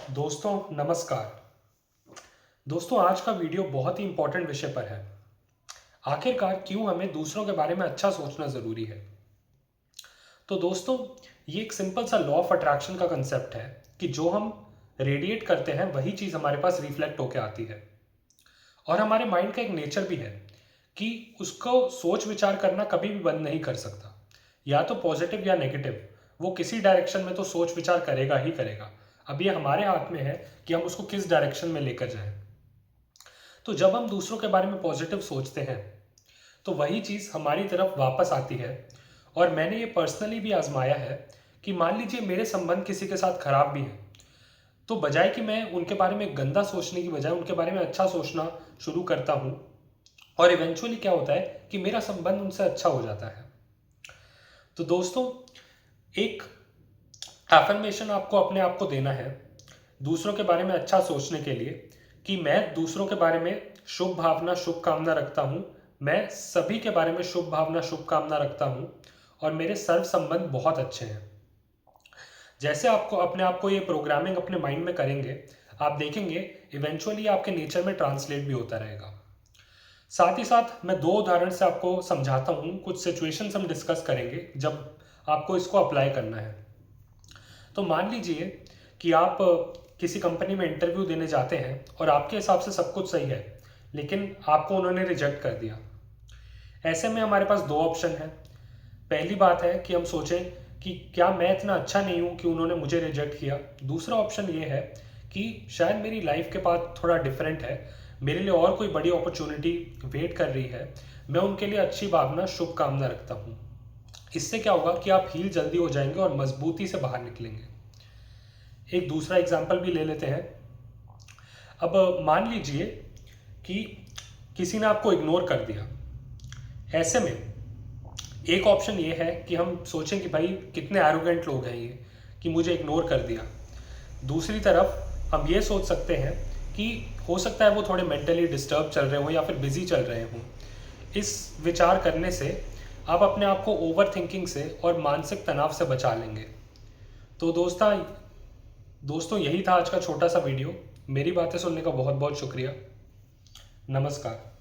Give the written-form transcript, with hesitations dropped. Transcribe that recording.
दोस्तों नमस्कार। दोस्तों आज का वीडियो बहुत ही इम्पोर्टेंट विषय पर है। आखिरकार क्यों हमें दूसरों के बारे में अच्छा सोचना ज़रूरी है। तो दोस्तों ये एक सिंपल सा लॉ ऑफ अट्रैक्शन का कंसेप्ट है कि जो हम रेडिएट करते हैं वही चीज़ हमारे पास रिफ्लेक्ट होकर आती है। और हमारे माइंड का एक नेचर भी है कि उसको सोच विचार करना कभी भी बंद नहीं कर सकता, या तो पॉजिटिव या नेगेटिव। वो किसी डायरेक्शन में तो सोच विचार करेगा ही करेगा। अब ये हमारे हाथ में है कि हम उसको किस डायरेक्शन में लेकर जाएं। तो जब हम दूसरों के बारे में पॉजिटिव सोचते हैं तो वही चीज़ हमारी तरफ वापस आती है। और मैंने ये पर्सनली भी आजमाया है कि मान लीजिए मेरे संबंध किसी के साथ खराब भी हैं, तो बजाय कि मैं उनके बारे में गंदा सोचने की बजाय उनके बारे में अच्छा सोचना शुरू करता हूँ। और इवेंचुअली क्या होता है कि मेरा संबंध उनसे अच्छा हो जाता है। तो दोस्तों एक एफर्मेशन आपको अपने आप को देना है दूसरों के बारे में अच्छा सोचने के लिए कि मैं दूसरों के बारे में शुभ भावना शुभ कामना रखता हूँ। मैं सभी के बारे में शुभ भावना शुभ कामना रखता हूँ और मेरे सर्व संबंध बहुत अच्छे हैं। जैसे आपको अपने आप को ये प्रोग्रामिंग अपने माइंड में करेंगे, आप देखेंगे इवेंचुअली आपके नेचर में ट्रांसलेट भी होता रहेगा। साथ ही साथ मैं दो उदाहरण से आपको समझाता हूँ, कुछ सिचुएशंस हम डिस्कस करेंगे जब आपको इसको अप्लाई करना है। तो मान लीजिए कि आप किसी कंपनी में इंटरव्यू देने जाते हैं और आपके हिसाब से सब कुछ सही है, लेकिन आपको उन्होंने रिजेक्ट कर दिया। ऐसे में हमारे पास दो ऑप्शन हैं। पहली बात है कि हम सोचें कि क्या मैं इतना अच्छा नहीं हूँ कि उन्होंने मुझे रिजेक्ट किया। दूसरा ऑप्शन ये है कि शायद मेरी लाइफ के पाथ थोड़ा डिफरेंट है, मेरे लिए और कोई बड़ी अपॉर्चुनिटी वेट कर रही है। मैं उनके लिए अच्छी भावना शुभ कामना रखता हूँ। इससे क्या होगा कि आप हील जल्दी हो जाएंगे और मजबूती से बाहर निकलेंगे। एक दूसरा एग्जाम्पल भी ले लेते हैं। अब मान लीजिए कि किसी ने आपको इग्नोर कर दिया। ऐसे में एक ऑप्शन ये है कि हम सोचें कि भाई कितने एरोगेंट लोग हैं ये कि मुझे इग्नोर कर दिया। दूसरी तरफ हम ये सोच सकते हैं कि हो सकता है वो थोड़े मेंटली डिस्टर्ब चल रहे हों या फिर बिजी चल रहे हों। इस विचार करने से आप अपने आप को ओवर थिंकिंग से और मानसिक तनाव से बचा लेंगे। तो दोस्तों यही था आज का छोटा सा वीडियो। मेरी बातें सुनने का बहुत बहुत शुक्रिया। नमस्कार।